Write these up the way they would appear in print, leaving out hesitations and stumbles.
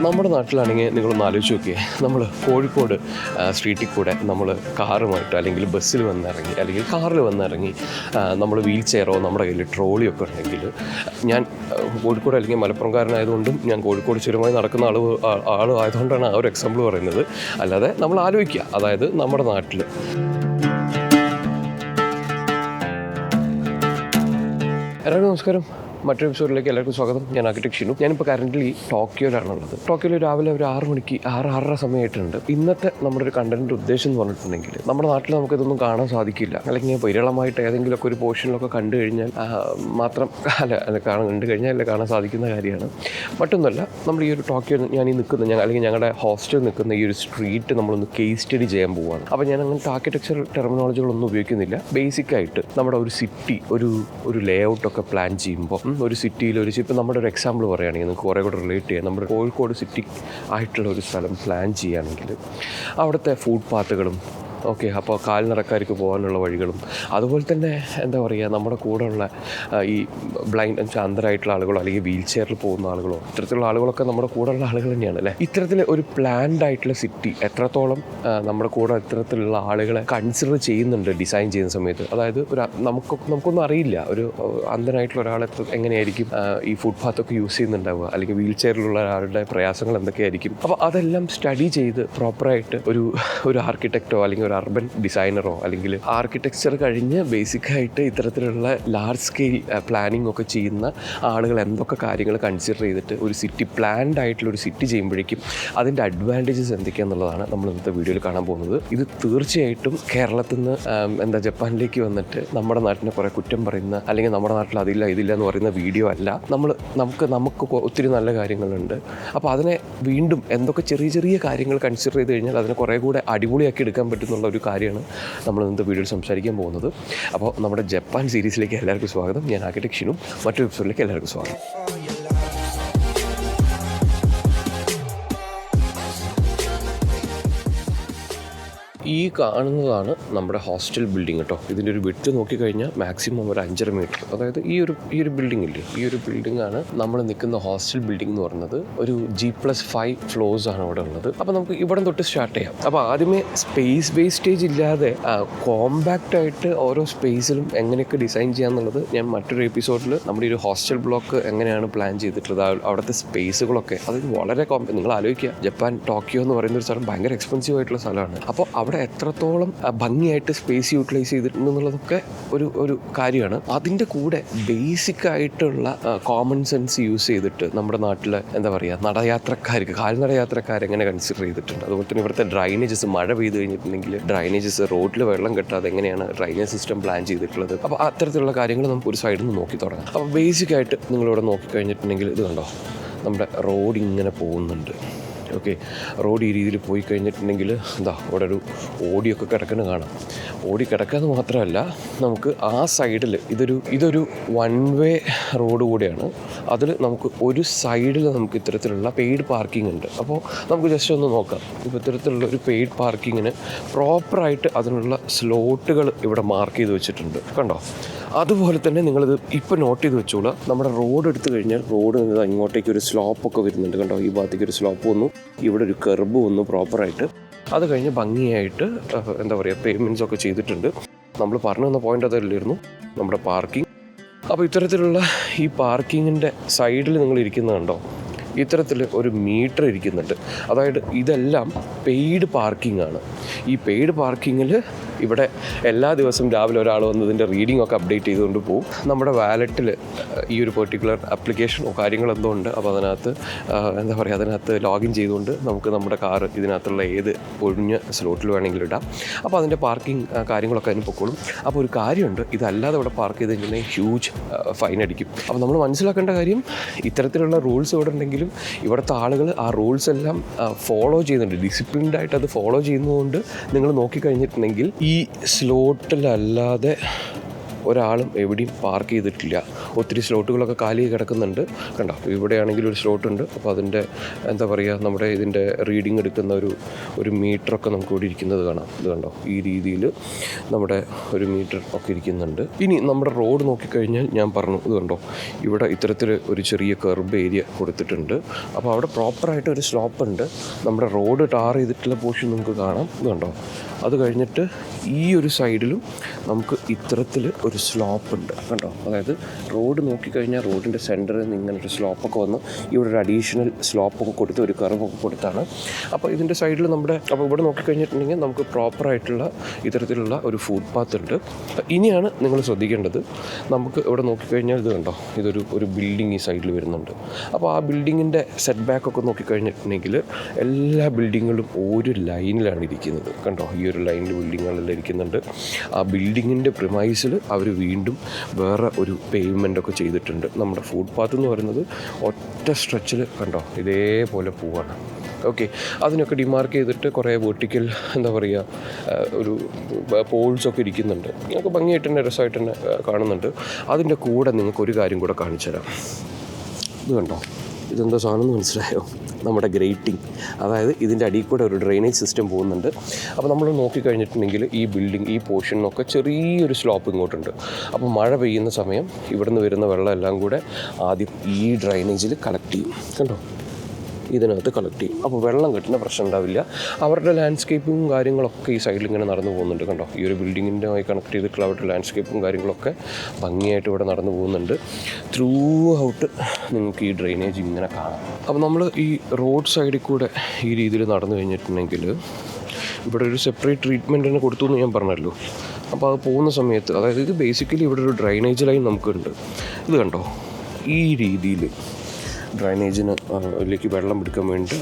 നമ്മുടെ നാട്ടിലാണെങ്കിൽ നിങ്ങളൊന്ന് ആലോചിച്ച് നോക്കിയേ, നമ്മൾ കോഴിക്കോട് സ്ട്രീറ്റിൽ കൂടെ നമ്മൾ കാറുമായിട്ട് അല്ലെങ്കിൽ ബസ്സിൽ വന്നിറങ്ങി അല്ലെങ്കിൽ കാറിൽ വന്നിറങ്ങി നമ്മൾ വീൽ ചെയറോ നമ്മുടെ കയ്യിൽ ട്രോളിയോ ഒക്കെ ഉണ്ടെങ്കിൽ, ഞാൻ കോഴിക്കോട് അല്ലെങ്കിൽ മലപ്പുറംകാരനായതുകൊണ്ടും ഞാൻ കോഴിക്കോട് ചുരമായി നടക്കുന്ന ആൾ ആയതുകൊണ്ടാണ് ആ ഒരു എക്സാമ്പിൾ പറയുന്നത്. അല്ലാതെ നമ്മൾ ആലോചിക്കുക, അതായത് നമ്മുടെ നാട്ടിൽ എല്ലാവർക്കും നമസ്കാരം. മറ്റൊരു എപ്പിസോഡിലേക്ക് എല്ലാവർക്കും സ്വാഗതം. ഞാൻ ആർക്കിടെക്ട് ഷിനു. ഞാനിപ്പോൾ കറൻ്റ്ലി ടോക്കിയോയിലാണുള്ളത്. ടോക്കിയോയിൽ രാവിലെ ഒരു 6 മണിക്ക് 6:30 സമയമായിട്ടുണ്ട്. ഇന്നത്തെ നമ്മുടെ ഒരു കണ്ടൻറ്റിൻ്റെ ഉദ്ദേശം എന്ന് പറഞ്ഞിട്ടുണ്ടെങ്കിൽ, നമ്മുടെ നാട്ടിൽ നമുക്കിതൊന്നും കാണാൻ സാധിക്കില്ല, അല്ലെങ്കിൽ വിരളമായിട്ട് ഏതെങ്കിലുമൊക്കെ ഒരു പോർഷനിലൊക്കെ കണ്ടു കഴിഞ്ഞാൽ മാത്രം കണ്ടു കഴിഞ്ഞാൽ കാണാൻ സാധിക്കുന്ന കാര്യമാണ്. മറ്റൊന്നുമല്ല, നമ്മൾ ഈ ഒരു ടോക്കിയോ ഞാൻ ഈ നിൽക്കുന്ന അല്ലെങ്കിൽ ഞങ്ങളുടെ ഹോസ്റ്റലിൽ നിൽക്കുന്ന ഈ ഒരു സ്ട്രീറ്റ് നമ്മളൊന്ന് കേസ് സ്റ്റഡി ചെയ്യാൻ പോവുകയാണ്. അപ്പോൾ ഞാൻ അങ്ങനത്തെ ആർക്കിടെക്ചർ ടെർമിനോളജികളൊന്നും ഉപയോഗിക്കുന്നില്ല. ബേസിക്കായിട്ട് നമ്മുടെ ഒരു സിറ്റി ഒരു ലേ ഔട്ടൊക്കെ പ്ലാൻ ചെയ്യുമ്പോൾ ഒരു സിറ്റിയിൽ ഇപ്പോൾ നമ്മുടെ ഒരു എക്സാമ്പിൾ പറയുകയാണെങ്കിൽ നിങ്ങൾക്ക് കുറേ കൂടെ റിലേറ്റ് ചെയ്യാം. നമ്മുടെ കോഴിക്കോട് സിറ്റി ആയിട്ടുള്ള ഒരു സ്ഥലം പ്ലാൻ ചെയ്യുകയാണെങ്കിൽ അവിടുത്തെ ഫുട് പാത്തുകളും ഓക്കെ, അപ്പോൾ കാൽനടക്കാർക്ക് പോകാനുള്ള വഴികളും അതുപോലെ തന്നെ എന്താ പറയുക, നമ്മുടെ കൂടെയുള്ള ഈ ബ്ലൈൻഡ് അന്ധരായിട്ടുള്ള ആളുകളോ അല്ലെങ്കിൽ വീൽ ചെയറിൽ പോകുന്ന ആളുകളോ ഇത്തരത്തിലുള്ള ആളുകളൊക്കെ നമ്മുടെ കൂടെയുള്ള ആളുകൾ തന്നെയാണ് അല്ലേ. ഇത്തരത്തിൽ ഒരു പ്ലാൻഡ് ആയിട്ടുള്ള സിറ്റി എത്രത്തോളം നമ്മുടെ കൂടെ ഇത്തരത്തിലുള്ള ആളുകളെ കൺസിഡർ ചെയ്യുന്നുണ്ട് ഡിസൈൻ ചെയ്യുന്ന സമയത്ത്. അതായത് നമുക്കൊന്നും അറിയില്ല ഒരു അന്ധനായിട്ടുള്ള ഒരാൾ എങ്ങനെയായിരിക്കും ഈ ഫുട്പാത്തൊക്കെ യൂസ് ചെയ്യുന്നുണ്ടാവുക, അല്ലെങ്കിൽ വീൽ ചെയറിലുള്ള ഒരാളുടെ പ്രയാസങ്ങൾ എന്തൊക്കെയായിരിക്കും. അപ്പോൾ അതെല്ലാം സ്റ്റഡി ചെയ്ത് പ്രോപ്പറായിട്ട് ഒരു ആർക്കിടെക്റ്റോ അല്ലെങ്കിൽ ഒരു അർബൻ ഡിസൈനറോ അല്ലെങ്കിൽ ആർക്കിടെക്ചർ കഴിഞ്ഞ് ബേസിക്കായിട്ട് ഇത്തരത്തിലുള്ള ലാർജ് സ്കെയിൽ പ്ലാനിങ് ഒക്കെ ചെയ്യുന്ന ആളുകൾ എന്തൊക്കെ കാര്യങ്ങൾ കൺസിഡർ ചെയ്തിട്ട് ഒരു സിറ്റി പ്ലാൻഡ് ആയിട്ടുള്ള ഒരു സിറ്റി ചെയ്യുമ്പോഴേക്കും അതിൻ്റെ അഡ്വാൻറ്റേജസ് എന്തൊക്കെയാണെന്നുള്ളതാണ് നമ്മൾ ഇന്നത്തെ വീഡിയോയിൽ കാണാൻ പോകുന്നത്. ഇത് തീർച്ചയായിട്ടും കേരളത്തിൽ നിന്ന് ജപ്പാനിലേക്ക് വന്നിട്ട് നമ്മുടെ നാട്ടിനെ കുറേ കുറ്റം പറയുന്ന അല്ലെങ്കിൽ നമ്മുടെ നാട്ടിൽ ഇതില്ല എന്ന് പറയുന്ന വീഡിയോ അല്ല. നമുക്ക് ഒത്തിരി നല്ല കാര്യങ്ങളുണ്ട്. അപ്പോൾ അതിനെ വീണ്ടും എന്തൊക്കെ ചെറിയ കാര്യങ്ങൾ കൺസിഡർ ചെയ്ത് കഴിഞ്ഞാൽ അതിനെ കുറേ കൂടെ അടിപൊളിയാക്കി എടുക്കാൻ പറ്റുന്നുള്ള ഒരു കാര്യമാണ് നമ്മൾ ഇന്നത്തെ വീഡിയോയിൽ സംസാരിക്കാൻ പോകുന്നത്. അപ്പോൾ നമ്മുടെ ജപ്പാൻ സീരീസിലേക്ക് എല്ലാവർക്കും സ്വാഗതം. ഞാൻ ആർക്കിടെക്ട് ഷിനു. മറ്റൊരു എപ്പിസോഡിലേക്ക് എല്ലാവർക്കും സ്വാഗതം. ഈ കാണുന്നതാണ് നമ്മുടെ ഹോസ്റ്റൽ ബിൽഡിംഗ് കേട്ടോ. ഇതിൻ്റെ ഒരു വിഡ്ത്ത് നോക്കിക്കഴിഞ്ഞാൽ മാക്സിമം ഒരു 5.5 മീറ്റർ. അതായത് ഈ ഒരു ബിൽഡിംഗ് ഇല്ലേ, ഈ ഒരു ബിൽഡിംഗാണ് നമ്മൾ നിൽക്കുന്ന ഹോസ്റ്റൽ ബിൽഡിംഗ് എന്ന് പറയുന്നത്. ഒരു G+5 ഫ്ലോർസ് ആണ് ഇവിടെ ഉള്ളത്. അപ്പോൾ നമുക്ക് ഇവിടെ തൊട്ട് സ്റ്റാർട്ട് ചെയ്യാം. അപ്പോൾ ആദ്യമേ സ്പേസ് വേസ്റ്റേജ് ഇല്ലാതെ കോമ്പാക്റ്റ് ആയിട്ട് ഓരോ സ്പേസിലും എങ്ങനെയൊക്കെ ഡിസൈൻ ചെയ്യാന്നുള്ളത് ഞാൻ മറ്റൊരു എപ്പിസോഡിൽ നമ്മുടെ ഒരു ഹോസ്റ്റൽ ബ്ലോക്ക് എങ്ങനെയാണ് പ്ലാൻ ചെയ്തിട്ടുള്ളത്, അവിടുത്തെ സ്പേസുകളൊക്കെ അത് വളരെ നിങ്ങൾ ആലോചിക്കുക, ജപ്പാൻ ടോക്കിയോ എന്ന് പറയുന്ന ഒരു സ്ഥലം ഭയങ്കര എക്സ്പെൻസീവ് ആയിട്ടുള്ള സ്ഥലമാണ്. അപ്പോൾ അവിടെ എത്രത്തോളം ഭംഗിയായിട്ട് സ്പേസ് യൂട്ടിലൈസ് ചെയ്തിട്ടുണ്ടെന്നുള്ളതൊക്കെ ഒരു കാര്യമാണ്. അതിൻ്റെ കൂടെ ബേസിക് ആയിട്ടുള്ള കോമൺ സെൻസ് യൂസ് ചെയ്തിട്ട് നമ്മുടെ നാട്ടിലെ എന്താ പറയുക കാൽനടയാത്രക്കാരെങ്ങനെ കൺസിഡർ ചെയ്തിട്ടുണ്ട്. അതുപോലെ തന്നെ ഇവിടുത്തെ ഡ്രൈനേജസ്, മഴ പെയ്ത് കഴിഞ്ഞിട്ടുണ്ടെങ്കിൽ ഡ്രൈനേജസ്, റോഡിൽ വെള്ളം കെട്ടാതെ എങ്ങനെയാണ് ഡ്രൈനേജ് സിസ്റ്റം പ്ലാൻ ചെയ്തിട്ടുള്ളത്. അപ്പോൾ അത്തരത്തിലുള്ള കാര്യങ്ങൾ നമുക്ക് ഒരു സൈഡിൽ നിന്ന് നോക്കി തുടങ്ങാം. അപ്പോൾ ബേസിക്കായിട്ട് നിങ്ങളിവിടെ നോക്കിക്കഴിഞ്ഞിട്ടുണ്ടെങ്കിൽ ഇത് കണ്ടോ, നമ്മുടെ റോഡ് ഇങ്ങനെ പോകുന്നുണ്ട്. ഓക്കെ, റോഡ് ഈ രീതിയിൽ പോയി കഴിഞ്ഞിട്ടുണ്ടെങ്കിൽ അവിടെ ഒരു ഓടിയൊക്കെ കിടക്കുന്നത് കാണാം. ഓടി കിടക്കാന്ന് മാത്രമല്ല, നമുക്ക് ആ സൈഡിൽ ഇതൊരു 1 വേ റോഡ് കൂടെയാണ്. അതിൽ നമുക്ക് ഒരു സൈഡിൽ നമുക്ക് ഇത്തരത്തിലുള്ള പെയ്ഡ് പാർക്കിംഗ് ഉണ്ട്. അപ്പോൾ നമുക്ക് ജസ്റ്റ് ഒന്ന് നോക്കാം. ഇപ്പോൾ ഇത്തരത്തിലുള്ള ഒരു പെയ്ഡ് പാർക്കിങ്ങിന് പ്രോപ്പറായിട്ട് അതിനുള്ള സ്ലോട്ടുകൾ ഇവിടെ മാർക്ക് ചെയ്ത് വെച്ചിട്ടുണ്ട് കണ്ടോ. അതുപോലെ തന്നെ നിങ്ങളിത് ഇപ്പോൾ നോട്ട് ചെയ്ത് വെച്ചോളൂ. നമ്മുടെ റോഡ് എടുത്തു കഴിഞ്ഞാൽ റോഡ് ഇങ്ങോട്ടേക്ക് ഒരു സ്ലോപ്പൊക്കെ വരുന്നുണ്ട് കണ്ടോ. ഈ ഭാഗത്തേക്ക് ഒരു സ്ലോപ്പ് വന്നു, ഇവിടെ ഒരു കർബ് വന്നു പ്രോപ്പറായിട്ട്. അത് കഴിഞ്ഞ് ഭംഗിയായിട്ട് എന്താ പറയുക, പേയ്മെൻറ്റ്സ് ഒക്കെ ചെയ്തിട്ടുണ്ട്. നമ്മൾ പറഞ്ഞു തന്ന പോയിൻ്റ് അതല്ലായിരുന്നു നമ്മുടെ പാർക്കിംഗ്. അപ്പോൾ ഇത്തരത്തിലുള്ള ഈ പാർക്കിങ്ങിൻ്റെ സൈഡിൽ നിങ്ങൾ ഇരിക്കുന്നത് കണ്ടോ, ഇത്തരത്തിൽ ഒരു മീറ്റർ ഇരിക്കുന്നുണ്ട്. അതായത് ഇതെല്ലാം പെയ്ഡ് പാർക്കിംഗ് ആണ്. ഈ പെയ്ഡ് പാർക്കിങ്ങിൽ ഇവിടെ എല്ലാ ദിവസവും രാവിലെ ഒരാൾ വന്നതിൻ്റെ റീഡിംഗ് ഒക്കെ അപ്ഡേറ്റ് ചെയ്തുകൊണ്ട് പോകും. നമ്മുടെ വാലറ്റിൽ ഈ ഒരു പെർട്ടിക്കുലർ ആപ്ലിക്കേഷനോ കാര്യങ്ങളോ എന്തോ ഉണ്ട്. അപ്പോൾ അതിനകത്ത് ലോഗിൻ ചെയ്തുകൊണ്ട് നമുക്ക് നമ്മുടെ കാറ് ഇതിനകത്തുള്ള ഏത് ഒഴിഞ്ഞ സ്ലോട്ടിൽ വേണമെങ്കിലും ഇടാം. അപ്പോൾ അതിൻ്റെ പാർക്കിംഗ് കാര്യങ്ങളൊക്കെ അതിന് പൊക്കോളും. അപ്പോൾ ഒരു കാര്യമുണ്ട്, ഇതല്ലാതെ ഇവിടെ പാർക്ക് ചെയ്ത് കഴിഞ്ഞാൽ ഹ്യൂജ് ഫൈൻ അടിക്കും. അപ്പോൾ നമ്മൾ മനസ്സിലാക്കേണ്ട കാര്യം, ഇത്തരത്തിലുള്ള റൂൾസ് ഇവിടെ ഉണ്ടെങ്കിലും ഇവിടുത്തെ ആളുകൾ ആ റൂൾസ് എല്ലാം ഫോളോ ചെയ്യുന്നുണ്ട്. ഡിസിപ്ലിൻഡ് ആയിട്ട് അത് ഫോളോ ചെയ്യുന്നതുകൊണ്ട് നിങ്ങൾ നോക്കിക്കഴിഞ്ഞിട്ടുണ്ടെങ്കിൽ ഈ സ്ലോട്ടിലല്ലാതെ ഒരാളും എവിടെയും പാർക്ക് ചെയ്തിട്ടില്ല. ഒത്തിരി സ്ലോട്ടുകളൊക്കെ കാലി കിടക്കുന്നുണ്ട്. കണ്ടോ, ഇവിടെയാണെങ്കിൽ ഒരു സ്ലോട്ടുണ്ട്. അപ്പോൾ അതിൻ്റെ എന്താ പറയുക, നമ്മുടെ ഇതിൻ്റെ റീഡിങ് എടുക്കുന്ന ഒരു മീറ്ററൊക്കെ നമുക്ക് ഇവിടെ ഇരിക്കുന്നത് കാണാം. ഇത് കണ്ടോ, ഈ രീതിയിൽ നമ്മുടെ ഒരു മീറ്റർ ഒക്കെ ഇരിക്കുന്നുണ്ട്. ഇനി നമ്മുടെ റോഡ് നോക്കിക്കഴിഞ്ഞാൽ ഞാൻ പറഞ്ഞു, ഇത് കണ്ടോ, ഇവിടെ ഇത്തരത്തിൽ ഒരു ചെറിയ കർബ് ഏരിയ കൊടുത്തിട്ടുണ്ട്. അപ്പോൾ അവിടെ പ്രോപ്പറായിട്ട് ഒരു സ്ലോപ്പ് ഉണ്ട്. നമ്മുടെ റോഡ് ടാർ ചെയ്തിട്ടുള്ള പോർഷൻ നമുക്ക് കാണാം. ഇത് കണ്ടോ, അത് കഴിഞ്ഞിട്ട് ഈ ഒരു സൈഡിലും നമുക്ക് ഇത്തരത്തിൽ ഒരു സ്ലോപ്പ് ഉണ്ട്. കണ്ടോ, അതായത് റോഡ് നോക്കിക്കഴിഞ്ഞാൽ റോഡിൻ്റെ സെൻറ്ററിൽ നിന്ന് ഇങ്ങനെ ഒരു സ്ലോപ്പൊക്കെ വന്ന് ഇവിടെ ഒരു അഡീഷണൽ സ്ലോപ്പൊക്കെ കൊടുത്ത് ഒരു കർവൊക്കെ കൊടുത്താണ്. അപ്പോൾ ഇതിൻ്റെ സൈഡിൽ അപ്പോൾ ഇവിടെ നോക്കിക്കഴിഞ്ഞിട്ടുണ്ടെങ്കിൽ നമുക്ക് പ്രോപ്പറായിട്ടുള്ള ഇത്തരത്തിലുള്ള ഒരു ഫുട് പാത്ത് ഉണ്ട്. ഇനിയാണ് നിങ്ങൾ ശ്രദ്ധിക്കേണ്ടത്, നമുക്ക് ഇവിടെ നോക്കിക്കഴിഞ്ഞാൽ ഇത് കണ്ടോ, ഒരു ബിൽഡിംഗ് ഈ സൈഡിൽ വരുന്നുണ്ട്. അപ്പോൾ ആ ബിൽഡിങ്ങിൻ്റെ സെറ്റ് ബാക്കൊക്കെ നോക്കിക്കഴിഞ്ഞിട്ടുണ്ടെങ്കിൽ എല്ലാ ബിൽഡിങ്ങുകളും ഒരു ലൈനിലാണ് ഇരിക്കുന്നത്. കണ്ടോ, ഈ ഒരു ലൈനിൽ ബിൽഡിങ്ങുകളെല്ലാം ഇരിക്കുന്നുണ്ട്. ആ ബിൽഡിങ്ങിൻ്റെ പ്രിമൈസിൽ അവർ വീണ്ടും വേറെ ഒരു പേയ്മെൻ്റ് ഒക്കെ ചെയ്തിട്ടുണ്ട്. നമ്മുടെ ഫുട് പാത്ത് എന്ന് പറയുന്നത് ഒറ്റ സ്ട്രെച്ചിൽ കണ്ടോ ഇതേപോലെ പോവാണ്. ഓക്കെ, അതിനൊക്കെ ഡിമാർക്ക് ചെയ്തിട്ട് കുറേ വെർട്ടിക്കൽ എന്താ പറയുക ഒരു പോൾസൊക്കെ ഇരിക്കുന്നുണ്ട്. നിങ്ങൾക്ക് ഭംഗിയായിട്ട് തന്നെ രസമായിട്ട് തന്നെ കാണുന്നുണ്ട്. അതിൻ്റെ കൂടെ നിങ്ങൾക്കൊരു കാര്യം കൂടെ കാണിച്ചു തരാം. ഇത് കണ്ടോ, ഇതെന്താ സാധനം എന്ന് മനസ്സിലായോ? നമ്മുടെ ഗ്രേറ്റിംഗ്. അതായത് ഇതിൻ്റെ അടിയിൽ കൂടെ ഒരു ഡ്രെയിനേജ് സിസ്റ്റം പോകുന്നുണ്ട്. അപ്പോൾ നമ്മൾ നോക്കിക്കഴിഞ്ഞിട്ടുണ്ടെങ്കിൽ ഈ ബിൽഡിംഗ് ഈ പോർഷനൊക്കെ ചെറിയൊരു സ്ലോപ്പ് ഇങ്ങോട്ടുണ്ട്. അപ്പോൾ മഴ പെയ്യുന്ന സമയം ഇവിടുന്ന് വരുന്ന വെള്ളം എല്ലാം കൂടെ ആദ്യം ഈ ഡ്രെയിനേജിൽ കളക്ട് ചെയ്യും. കണ്ടോ, ഇതിനകത്ത് കളക്ട് ചെയ്യും. അപ്പോൾ വെള്ളം കിട്ടുന്ന പ്രശ്നം ഉണ്ടാവില്ല. അവരുടെ ലാൻഡ്സ്കേപ്പും കാര്യങ്ങളൊക്കെ ഈ സൈഡിൽ ഇങ്ങനെ നടന്നു പോകുന്നുണ്ട്. കണ്ടോ, ഈ ഒരു ബിൽഡിങ്ങിൻ്റെമായി കണക്ട് ചെയ്തിട്ടുള്ള അവരുടെ ലാൻഡ്സ്കേപ്പും കാര്യങ്ങളൊക്കെ ഭംഗിയായിട്ട് ഇവിടെ നടന്നു പോകുന്നുണ്ട്. ത്രൂ ഔട്ട് നിങ്ങൾക്ക് ഈ ഡ്രെയിനേജ് ഇങ്ങനെ കാണാം. അപ്പോൾ നമ്മൾ ഈ റോഡ് സൈഡിൽ കൂടെ ഈ രീതിയിൽ നടന്നു കഴിഞ്ഞിട്ടുണ്ടെങ്കിൽ ഇവിടെ ഒരു സെപ്പറേറ്റ് ട്രീറ്റ്മെൻറ്റ് തന്നെ കൊടുത്തു എന്ന് ഞാൻ പറഞ്ഞല്ലോ. അപ്പോൾ അത് പോകുന്ന സമയത്ത്, അതായത് ഇത് ബേസിക്കലി ഇവിടെ ഒരു ഡ്രൈനേജ് ലൈൻ നമുക്കുണ്ട്. ഇത് കണ്ടോ, ഈ രീതിയിൽ ഡ്രൈനേജിലേക്ക് വെള്ളം എടുക്കാൻ വേണ്ടി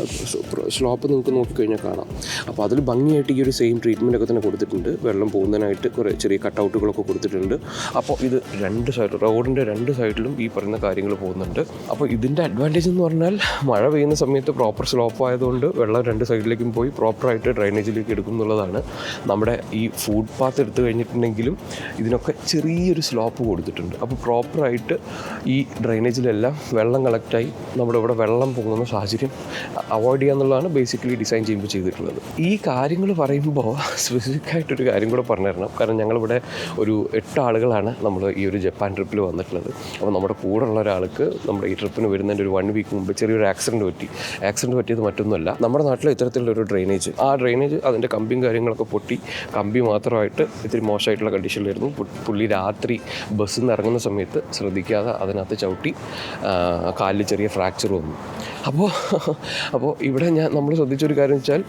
സ്ലോപ്പ് നിങ്ങൾക്ക് നോക്കിക്കഴിഞ്ഞാൽ കാണാം. അപ്പോൾ അതിൽ ഭംഗിയായിട്ട് ഈ ഒരു സെയിം ട്രീറ്റ്മെൻറ്റൊക്കെ തന്നെ കൊടുത്തിട്ടുണ്ട്. വെള്ളം പോകുന്നതിനായിട്ട് കുറേ ചെറിയ കട്ടൗട്ടുകളൊക്കെ കൊടുത്തിട്ടുണ്ട്. അപ്പോൾ ഇത് റോഡിൻ്റെ രണ്ട് സൈഡിലും ഈ പറയുന്ന കാര്യങ്ങൾ പോകുന്നുണ്ട്. അപ്പോൾ ഇതിൻ്റെ അഡ്വാൻറ്റേജ് എന്ന് പറഞ്ഞാൽ മഴ പെയ്യുന്ന സമയത്ത് പ്രോപ്പർ സ്ലോപ്പ് ആയതുകൊണ്ട് വെള്ളം രണ്ട് സൈഡിലേക്കും പോയി പ്രോപ്പറായിട്ട് ഡ്രൈനേജിലേക്ക് എടുക്കും എന്നുള്ളതാണ്. നമ്മുടെ ഈ ഫുട് പാത്ത് എടുത്തു കഴിഞ്ഞിട്ടുണ്ടെങ്കിലും ഇതിനൊക്കെ ചെറിയൊരു സ്ലോപ്പ് കൊടുത്തിട്ടുണ്ട്. അപ്പോൾ പ്രോപ്പറായിട്ട് ഈ ഡ്രൈനേജിലെല്ലാം വെള്ളം കളക്റ്റായി നമ്മുടെ ഇവിടെ വെള്ളം പോകുന്ന സാഹചര്യം അവോയ്ഡ് ചെയ്യുക എന്നുള്ളതാണ് ബേസിക്കലി ഡിസൈൻ ചെയ്യുമ്പോൾ ചെയ്തിട്ടുള്ളത്. ഈ കാര്യങ്ങൾ പറയുമ്പോൾ സ്പെസിഫിക്കായിട്ടൊരു കാര്യം കൂടെ പറഞ്ഞു തരണം. കാരണം ഞങ്ങളിവിടെ ഒരു 8 ആളുകളാണ് നമ്മൾ ഈ ഒരു ജപ്പാൻ ട്രിപ്പിൽ വന്നിട്ടുള്ളത്. അപ്പോൾ നമ്മുടെ കൂടെ ഉള്ള ഒരാൾക്ക് നമ്മുടെ ഈ ട്രിപ്പിന് വരുന്നതിൻ്റെ ഒരു 1 വീക്ക് മുമ്പ് ചെറിയൊരു ആക്സിഡൻറ്റ് പറ്റിയത് മറ്റൊന്നുമല്ല. നമ്മുടെ നാട്ടിൽ ഇത്തരത്തിലുള്ളൊരു ഡ്രെയിനേജ്, ആ ഡ്രെയിനേജ് അതിൻ്റെ കമ്പിയും കാര്യങ്ങളൊക്കെ പൊട്ടി, കമ്പി മാത്രമായിട്ട് ഇത്തിരി മോശമായിട്ടുള്ള കണ്ടീഷനിലായിരുന്നു. പുള്ളി രാത്രി ബസ്സിൽ നിന്ന് ഇറങ്ങുന്ന സമയത്ത് ശ്രദ്ധിക്കാതെ അതിനകത്ത് ചവിട്ടി കാലിൽ ചെറിയ ഫ്രാക്ചർ വന്നു. അപ്പോൾ ഇവിടെ നമ്മൾ ശ്രദ്ധിച്ചൊരു കാര്യം വെച്ചാൽ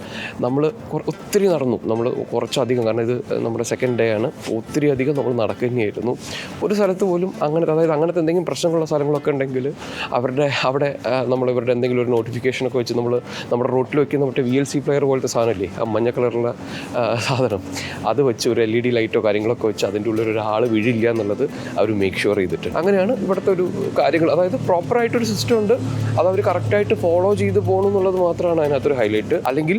നമ്മൾ ഒത്തിരി നടന്നു. നമ്മൾ കുറച്ചധികം, കാരണം ഇത് നമ്മുടെ സെക്കൻഡ് ഡേ ആണ്, ഒത്തിരി അധികം നമ്മൾ നടക്കുകയായിരുന്നു. ഒരു സ്ഥലത്ത് പോലും അതായത് അങ്ങനത്തെ എന്തെങ്കിലും പ്രശ്നങ്ങളുള്ള സ്ഥലങ്ങളൊക്കെ ഉണ്ടെങ്കിൽ അവിടെ നമ്മൾ ഇവരുടെ എന്തെങ്കിലും ഒരു നോട്ടിഫിക്കേഷനൊക്കെ വെച്ച് നമ്മുടെ റോട്ടിൽ വയ്ക്കുന്ന മറ്റേ VLC പ്ലെയർ പോലത്തെ സാധനമില്ലേ, ആ മഞ്ഞ കളറുള്ള സാധനം, അത് വെച്ച് ഒരു LED ലൈറ്റോ കാര്യങ്ങളൊക്കെ വെച്ച് അതിൻ്റെ ഉള്ളിൽ ഒരാൾ വീഴില്ല എന്നുള്ളത് അവർ മേക്ക് ഷുവർ ചെയ്തിട്ടുണ്ട്. അങ്ങനെയാണ് ഇവിടുത്തെ ഒരു കാര്യങ്ങൾ. അതായത് പ്രോപ്പറായിട്ടൊരു സിസ്റ്റം ഉണ്ട്, അത് അവർ കറക്റ്റായിട്ട് ഫോളോ ചെയ്ത് പോകണം എന്നുള്ളത് മാത്രമാണ് അതിനകത്തൊരു ഹൈലൈറ്റ്. അല്ലെങ്കിൽ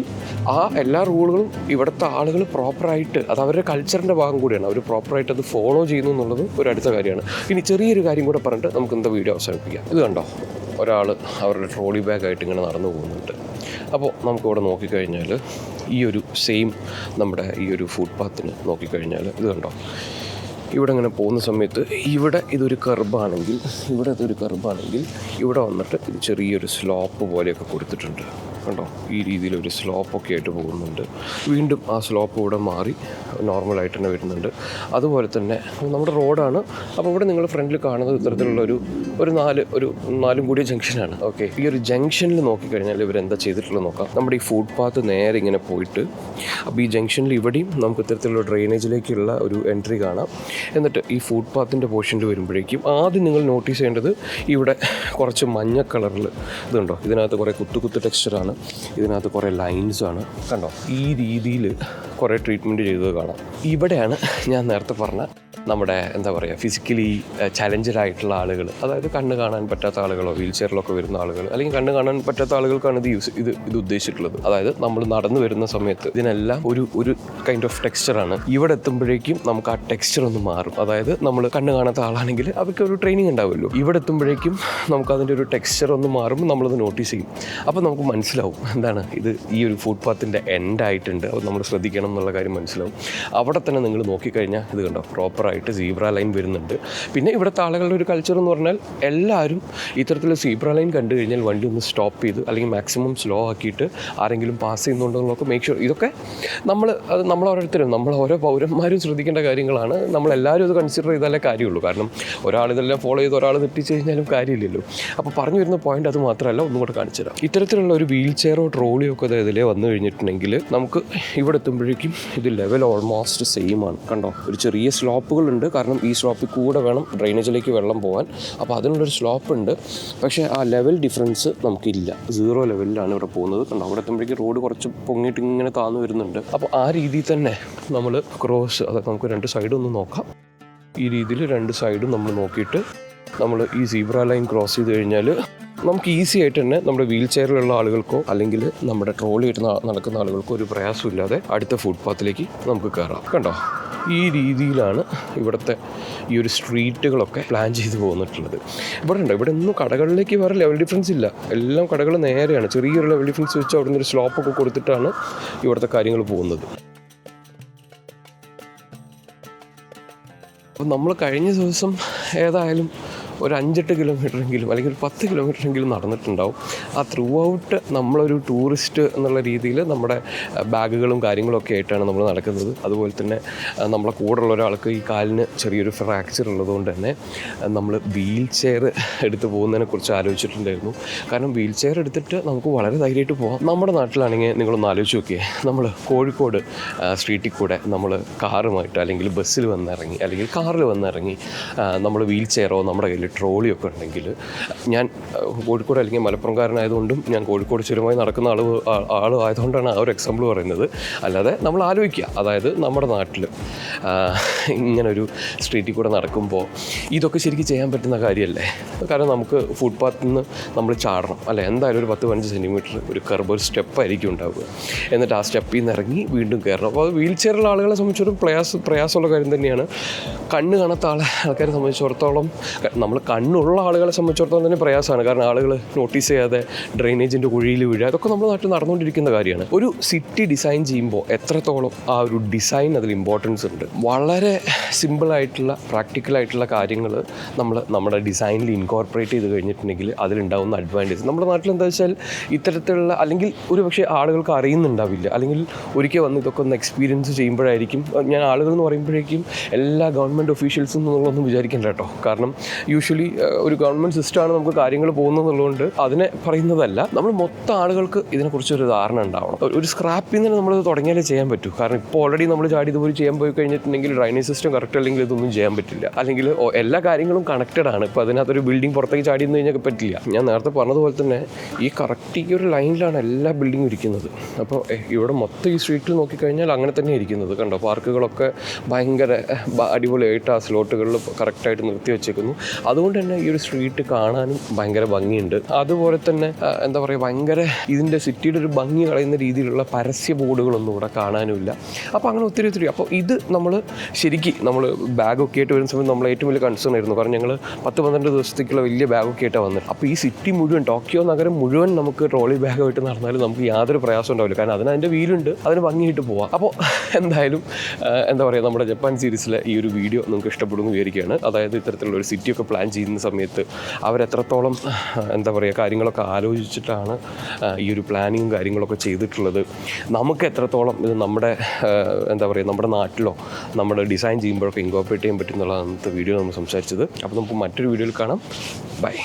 ആ എല്ലാ റൂളുകളും ഇവിടുത്തെ ആളുകൾ പ്രോപ്പറായിട്ട്, അത് അവരുടെ കൾച്ചറിൻ്റെ ഭാഗം കൂടിയാണ്, അവർ പ്രോപ്പറായിട്ട് അത് ഫോളോ ചെയ്യുന്നു എന്നുള്ളത് ഒരു അടുത്ത കാര്യമാണ്. ഇനി ചെറിയൊരു കാര്യം കൂടെ പറഞ്ഞിട്ട് നമുക്ക് എന്താ വീഡിയോ അവസാനിപ്പിക്കാം. ഇത് കണ്ടോ, ഒരാൾ അവരുടെ ട്രോളി ബാഗായിട്ട് ഇങ്ങനെ നടന്നു പോകുന്നുണ്ട്. അപ്പോൾ നമുക്കിവിടെ നോക്കിക്കഴിഞ്ഞാൽ ഈ ഒരു സെയിം നമ്മുടെ ഈ ഒരു ഫുട് പാത്തിന് നോക്കിക്കഴിഞ്ഞാൽ ഇത് കണ്ടോ, ഇവിടെ ഇങ്ങനെ പോകുന്ന സമയത്ത് ഇതൊരു കർബാണെങ്കിൽ ഇവിടെ വന്നിട്ട് ഇത് ചെറിയൊരു സ്ലോപ്പ് പോലെയൊക്കെ കൊടുത്തിട്ടുണ്ട്. കണ്ടോ, ഈ രീതിയിലൊരു സ്ലോപ്പൊക്കെ ആയിട്ട് പോകുന്നുണ്ട്. വീണ്ടും ആ സ്ലോപ്പ് ഇവിടെ മാറി നോർമലായിട്ട് തന്നെ വരുന്നുണ്ട്. അതുപോലെ തന്നെ നമ്മുടെ റോഡാണ്. അപ്പോൾ ഇവിടെ നിങ്ങൾ ഫ്രണ്ടിൽ കാണുന്നത് ഇത്തരത്തിലുള്ള ഒരു നാലും കൂടിയ ജംഗ്ഷനാണ്. ഓക്കെ, ഈ ഒരു ജംഗ്ഷനിൽ നോക്കിക്കഴിഞ്ഞാൽ ഇവരെന്താ ചെയ്തിട്ടുള്ളത് നോക്കാം. നമ്മുടെ ഈ ഫുട് പാത്ത് നേരെ ഇങ്ങനെ പോയിട്ട്, അപ്പോൾ ഈ ജംഗ്ഷനിൽ ഇവിടെയും നമുക്ക് ഇത്തരത്തിലുള്ള ഡ്രെയിനേജിലേക്കുള്ള ഒരു എൻട്രി കാണാം. എന്നിട്ട് ഈ ഫുട് പാത്തിൻ്റെ പോർഷനിൽ വരുമ്പോഴേക്കും ആദ്യം നിങ്ങൾ നോട്ടീസ് ചെയ്യേണ്ടത് ഇവിടെ കുറച്ച് മഞ്ഞ കളറിൽ ഇതുണ്ടോ, ഇതിനകത്ത് കുറേ കുത്തു ടെക്സ്ചറാണ്. ആണ്. ഇതിനകത്ത് കുറേ ലൈൻസാണ് കണ്ടോ, ഈ രീതിയിൽ കുറേ ട്രീറ്റ്മെൻറ്റ് ചെയ്തത് കാണാം. ഇവിടെയാണ് ഞാൻ നേരത്തെ പറഞ്ഞ നമ്മുടെ എന്താ പറയുക ഫിസിക്കലി ചലഞ്ചഡ് ആയിട്ടുള്ള ആളുകൾ, അതായത് കണ്ണ് കാണാൻ പറ്റാത്ത ആളുകളോ വീൽ ചെയറിലൊക്കെ വരുന്ന ആളുകൾ, അല്ലെങ്കിൽ കണ്ണ് കാണാൻ പറ്റാത്ത ആളുകൾക്കാണ് ഇത് ഉദ്ദേശിച്ചിട്ടുള്ളത്. അതായത് നമ്മൾ നടന്നു വരുന്ന സമയത്ത് ഇതിനെല്ലാം ഒരു കൈൻഡ് ഓഫ് ടെക്സ്ചറാണ്. ഇവിടെ എത്തുമ്പോഴേക്കും നമുക്ക് ആ ടെക്സ്ചർ ഒന്ന് മാറും. അതായത് നമ്മൾ കണ്ണ് കാണാത്ത ആളാണെങ്കിൽ അവർക്ക് ഒരു ട്രെയിനിങ് ഉണ്ടാവുമല്ലോ, ഇവിടെ എത്തുമ്പോഴേക്കും നമുക്ക് അതിൻ്റെ ഒരു ടെക്സ്ചർ ഒന്ന് മാറുമ്പോൾ നമ്മളത് നോട്ടീസ് ചെയ്യും. അപ്പോൾ നമുക്ക് മനസ്സിലാവും എന്താണ് ഇത്, ഈ ഒരു ഫുട്പാത്തിൻ്റെ എൻഡ് ആയിട്ടുണ്ട്, അത് നമ്മൾ ശ്രദ്ധിക്കണം എന്നുള്ള കാര്യം മനസ്സിലാവും. അവിടെ തന്നെ നിങ്ങൾ നോക്കിക്കഴിഞ്ഞാൽ ഇത് കണ്ടോ, പ്രോപ്പറായിട്ട് സീബ്ര ലൈൻ വരുന്നുണ്ട്. പിന്നെ ഇവിടുത്തെ ആളുകളുടെ ഒരു കൾച്ചർ എന്ന് പറഞ്ഞാൽ എല്ലാവരും ഇത്തരത്തിൽ സീബ്ര ലൈൻ കണ്ടു കഴിഞ്ഞാൽ വണ്ടി ഒന്ന് സ്റ്റോപ്പ് ചെയ്ത് അല്ലെങ്കിൽ മാക്സിമം സ്ലോ ആക്കിയിട്ട് ആരെങ്കിലും പാസ് ചെയ്യുന്നുണ്ടെന്നൊക്കെ മേക്ക് ഷുവർ. ഇതൊക്കെ നമ്മൾ ഓരോരുത്തരും ഓരോ പൗരന്മാരും ശ്രദ്ധിക്കേണ്ട കാര്യങ്ങളാണ്. നമ്മളെല്ലാവരും ഇത് കൺസിഡർ ചെയ്താലേ കാര്യമുള്ളൂ. കാരണം ഒരാൾ ഇതെല്ലാം ഫോളോ ചെയ്ത് ഒരാൾ തെറ്റിച്ച് കഴിഞ്ഞാലും കാര്യമില്ലല്ലോ. അപ്പോൾ പറഞ്ഞു വരുന്ന പോയിന്റ് അത് മാത്രമല്ല, ഒന്നും കൂടെ കാണിച്ചു തരാം. ഇത്തരത്തിലുള്ള ഒരു വീൽ ചെയറോ ട്രോളിയോ ഒക്കെ ഇതിലേ വന്നു കഴിഞ്ഞിട്ടുണ്ടെങ്കിൽ നമുക്ക് ഇവിടെ എത്തുമ്പോഴേക്കും ഇത് ലെവൽ ഓൾമോസ്റ്റ് സെയിം ആണ്. കണ്ടോ, ഒരു ചെറിയ സ്ലോപ്പുകളുണ്ട്. കാരണം ഈ സ്ലോപ്പിൽ കൂടെ വേണം ഡ്രെയിനേജിലേക്ക് വെള്ളം പോകാൻ. അപ്പോൾ അതിനുള്ളൊരു സ്ലോപ്പ് ഉണ്ട്. പക്ഷേ ആ ലെവൽ ഡിഫറൻസ് നമുക്കില്ല, 0 ലെവലിലാണ് ഇവിടെ പോകുന്നത്. കണ്ടോ, അവിടെ എത്തുമ്പോഴേക്കും റോഡ് കുറച്ച് പൊങ്ങിയിട്ട് ഇങ്ങനെ താന്നു വരുന്നുണ്ട്. അപ്പോൾ ആ രീതിയിൽ തന്നെ നമ്മൾ ക്രോസ്, അതായത് നമുക്ക് 2 സൈഡും ഒന്ന് നോക്കാം. ഈ രീതിയിൽ 2 സൈഡും നമ്മൾ നോക്കിയിട്ട് നമ്മൾ ഈ സീബ്ര ലൈൻ ക്രോസ് ചെയ്ത് കഴിഞ്ഞാൽ നമുക്ക് ഈസി ആയിട്ട് തന്നെ നമ്മുടെ വീൽ ചെയറിലുള്ള ആളുകൾക്കോ അല്ലെങ്കിൽ നമ്മുടെ ട്രോളി ആയിട്ട് നടക്കുന്ന ആളുകൾക്കോ ഒരു പ്രയാസമില്ലാതെ അടുത്ത ഫുട്പാത്തിലേക്ക് നമുക്ക് കയറാം. കണ്ടോ, ഈ രീതിയിലാണ് ഇവിടുത്തെ ഈ ഒരു സ്ട്രീറ്റുകളൊക്കെ പ്ലാൻ ചെയ്ത് പോന്നിട്ടുള്ളത്. ഇവിടെ ഒന്നും കടകളിലേക്ക് വേറെ ലെവൽ ഡിഫറൻസ് ഇല്ല. എല്ലാം കടകൾ നേരെയാണ്. ചെറിയൊരു ലെവൽ ഡിഫറൻസ് വെച്ച് അവിടെ നിന്നൊരു സ്ലോപ്പൊക്കെ കൊടുത്തിട്ടാണ് ഇവിടുത്തെ കാര്യങ്ങൾ പോകുന്നത്. അപ്പോൾ നമ്മൾ കഴിഞ്ഞ ദിവസം ഏതായാലും ഒരു 5-8 കിലോമീറ്ററെങ്കിലും അല്ലെങ്കിൽ ഒരു 10 കിലോമീറ്ററെങ്കിലും നടന്നിട്ടുണ്ടാവും. ആ ത്രൂ ഔട്ട് നമ്മളൊരു ടൂറിസ്റ്റ് എന്നുള്ള രീതിയിൽ നമ്മുടെ ബാഗുകളും കാര്യങ്ങളൊക്കെ ആയിട്ടാണ് നമ്മൾ നടക്കുന്നത്. അതുപോലെ തന്നെ നമ്മളെ കൂടെയുള്ള ഒരാൾക്ക് ഈ കാലിന് ചെറിയൊരു ഫ്രാക്ചർ ഉള്ളതുകൊണ്ട് തന്നെ നമ്മൾ വീൽ ചെയർ എടുത്ത് പോകുന്നതിനെക്കുറിച്ച് ആലോചിച്ചിട്ടുണ്ടായിരുന്നു. കാരണം വീൽ ചെയർ എടുത്തിട്ട് നമുക്ക് വളരെ ധൈര്യമായിട്ട് പോകാം. നമ്മുടെ നാട്ടിലാണെങ്കിൽ നിങ്ങളൊന്ന് ആലോചിച്ച് നോക്കിയേ, നമ്മൾ കോഴിക്കോട് സ്ട്രീറ്റിൽ കൂടെ നമ്മൾ കാറുമായിട്ട് അല്ലെങ്കിൽ ബസ്സിൽ വന്നിറങ്ങി അല്ലെങ്കിൽ കാറിൽ വന്നിറങ്ങി നമ്മൾ വീൽ ചെയറോ നമ്മുടെ കയ്യിൽ ട്രോളിയൊക്കെ ഉണ്ടെങ്കിൽ, ഞാൻ കോഴിക്കോട് അല്ലെങ്കിൽ മലപ്പുറംകാരനായതുകൊണ്ടും ഞാൻ കോഴിക്കോട് ചുരമായി നടക്കുന്ന ആൾ ആയതുകൊണ്ടാണ് ആ ഒരു എക്സാമ്പിൾ പറയുന്നത്. അല്ലാതെ നമ്മൾ ആലോചിക്കുക, അതായത് നമ്മുടെ നാട്ടിൽ ഇങ്ങനൊരു സ്ട്രീറ്റിൽ കൂടെ നടക്കുമ്പോൾ ഇതൊക്കെ ശരിക്കും ചെയ്യാൻ പറ്റുന്ന കാര്യമല്ലേ? കാരണം നമുക്ക് ഫുട്പാത്തിൽ നിന്ന് നമ്മൾ ചാടണം അല്ലേ, എന്തായാലും ഒരു 10-15 സെൻറ്റിമീറ്റർ ഒരു കർബ്, ഒരു സ്റ്റെപ്പായിരിക്കും ഉണ്ടാവുക. എന്നിട്ട് ആ സ്റ്റെപ്പിൽ നിന്ന് ഇറങ്ങി വീണ്ടും കയറണം. അപ്പോൾ അത് വീൽ ചെയറുള്ള ആളുകളെ സംബന്ധിച്ചൊരു പ്രയാസമുള്ള കാര്യം തന്നെയാണ്. കണ്ണ് കാണാത്ത ആൾക്കാരെ സംബന്ധിച്ചിടത്തോളം, നമ്മൾ കണ്ണുള്ള ആളുകളെ സംബന്ധിച്ചിടത്തോളം തന്നെ പ്രയാസമാണ്. കാരണം ആളുകൾ നോട്ടീസ് ചെയ്യാതെ ഡ്രെയിനേജിൻ്റെ കുഴിയിൽ വീഴുക, അതൊക്കെ നമ്മുടെ നാട്ടിൽ നടന്നുകൊണ്ടിരിക്കുന്ന കാര്യമാണ്. ഒരു സിറ്റി ഡിസൈൻ ചെയ്യുമ്പോൾ എത്രത്തോളം ആ ഒരു ഡിസൈൻ അതിൽ ഇമ്പോർട്ടൻസ് ഉണ്ട്. വളരെ സിമ്പിളായിട്ടുള്ള പ്രാക്ടിക്കലായിട്ടുള്ള കാര്യങ്ങൾ നമ്മൾ നമ്മുടെ ഡിസൈനിൽ ഇൻകോർപ്പറേറ്റ് ചെയ്ത് കഴിഞ്ഞിട്ടുണ്ടെങ്കിൽ അതിലുണ്ടാകുന്ന അഡ്വാൻറ്റേജ് നമ്മുടെ നാട്ടിൽ എന്താ വെച്ചാൽ ഇത്തരത്തിലുള്ള, അല്ലെങ്കിൽ ഒരു പക്ഷേ ആളുകൾക്ക് അറിയുന്നുണ്ടാവില്ല, അല്ലെങ്കിൽ ഒരിക്കൽ വന്ന് ഇതൊക്കെ ഒന്ന് എക്സ്പീരിയൻസ് ചെയ്യുമ്പോഴായിരിക്കും. ഞാൻ ആളുകൾ എന്ന് പറയുമ്പോഴേക്കും എല്ലാ ഗവൺമെൻറ് ഒഫീഷ്യൽസും എന്നുള്ളതൊന്നും വിചാരിക്കേണ്ട കേട്ടോ. കാരണം യൂഷ്വലി ഒരു ഗവൺമെൻറ് സിസ്റ്റമാണ് നമുക്ക് കാര്യങ്ങൾ പോകുന്നതെന്നുള്ളതുകൊണ്ട് അതിനെ പറയുന്നതല്ല. നമ്മൾ മൊത്തം ആളുകൾക്ക് ഇതിനെക്കുറിച്ചൊരു ധാരണ ഉണ്ടാവണം. ഒരു സ്ക്രാപ്പിൽ നിന്ന് നമ്മൾ തുടങ്ങിയാലേ ചെയ്യാൻ പറ്റൂ. കാരണം ഇപ്പോൾ ഓൾറെഡി നമ്മൾ ചാടി ഇതുപോലെ ചെയ്യാൻ പോയി കഴിഞ്ഞിട്ടുണ്ടെങ്കിൽ ഡ്രൈനേജ് സിസ്റ്റം കറക്റ്റ് അല്ലെങ്കിൽ ഇതൊന്നും ചെയ്യാൻ പറ്റില്ല. അല്ലെങ്കിൽ എല്ലാ കാര്യങ്ങളും കണക്റ്റഡ് ആണ്. ഇപ്പോൾ അതിനകത്തൊരു ബിൽഡിംഗ് പുറത്തേക്ക് ചാടി നിന്ന് കഴിഞ്ഞാൽ പറ്റില്ല. ഞാൻ നേരത്തെ പറഞ്ഞതുപോലെ തന്നെ ഈ കറക്റ്റ് ഈ ഒരു ലൈനിലാണ് എല്ലാ ബിൽഡിങ്ങും ഇരിക്കുന്നത്. അപ്പോൾ ഇവിടെ മൊത്തം ഈ സ്ട്രീറ്റിൽ നോക്കിക്കഴിഞ്ഞാൽ അങ്ങനെ തന്നെ ഇരിക്കുന്നത്. കണ്ടോ, പാർക്കുകളൊക്കെ ഭയങ്കര അടിപൊളിയായിട്ട് ആ സ്ലോട്ടുകളിൽ കറക്റ്റായിട്ട് നിർത്തി വെച്ചേക്കുന്നു. അതുകൊണ്ട് തന്നെ ഈ ഒരു സ്ട്രീറ്റ് കാണാനും ഭയങ്കര ഭംഗിയുണ്ട്. അതുപോലെ തന്നെ എന്താ പറയുക, ഭയങ്കര ഇതിൻ്റെ സിറ്റിയുടെ ഒരു ഭംഗി കളയുന്ന രീതിയിലുള്ള പരസ്യ ബോർഡുകളൊന്നും ഇവിടെ കാണാനുമില്ല. അപ്പോൾ അങ്ങനെ ഒത്തിരി അപ്പോൾ ഇത് നമ്മൾ ശരിക്കും നമ്മൾ ബാഗൊക്കെ ആയിട്ട് വരുന്ന സമയത്ത് നമ്മൾ ഏറ്റവും വലിയ കൺസേൺ ആയിരുന്നു. കാരണം ഞങ്ങൾ 10-12 ദിവസത്തേക്കുള്ള വലിയ ബാഗൊക്കെ ആയിട്ടാണ് വന്നത്. അപ്പോൾ ഈ സിറ്റി മുഴുവൻ, ടോക്കിയോ നഗരം മുഴുവൻ നമുക്ക് ട്രോളി ബാഗായിട്ട് നടന്നാലും നമുക്ക് യാതൊരു പ്രയാസം ഉണ്ടാവില്ല. കാരണം അതിൻ്റെ വീലുണ്ട്, അതിന് ഭംഗിയായിട്ട് പോവാം. അപ്പോൾ എന്തായാലും എന്താ പറയുക, നമ്മുടെ ജപ്പാൻ സീരീസിലെ ഈ ഒരു വീഡിയോ നിങ്ങൾക്ക് ഇഷ്ടപ്പെടുമെന്ന് വിചാരിക്കുകയാണ്. അതായത് ഇത്തരത്തിലുള്ള ഒരു സിറ്റിയൊക്കെ പ്ലാൻ ചെയ്യുന്ന സമയത്ത് അവരെത്രത്തോളം എന്താ പറയുക കാര്യങ്ങളൊക്കെ ആലോചിച്ചിട്ടാണ് ഈ ഒരു പ്ലാനിങ്ങും കാര്യങ്ങളൊക്കെ ചെയ്തിട്ടുള്ളത്, നമുക്ക് എത്രത്തോളം ഇത് നമ്മുടെ എന്താ പറയുക നമ്മുടെ നാട്ടിലോ നമ്മുടെ ഡിസൈൻ ചെയ്യുമ്പോഴൊക്കെ ഇൻകോർപ്പറേറ്റ് ചെയ്യാൻ പറ്റും എന്നുള്ളതാണ് അന്നത്തെ വീഡിയോ നമ്മൾ സംസാരിച്ചത്. അപ്പോൾ നമുക്ക് മറ്റൊരു വീഡിയോയിൽ കാണാം. ബൈ.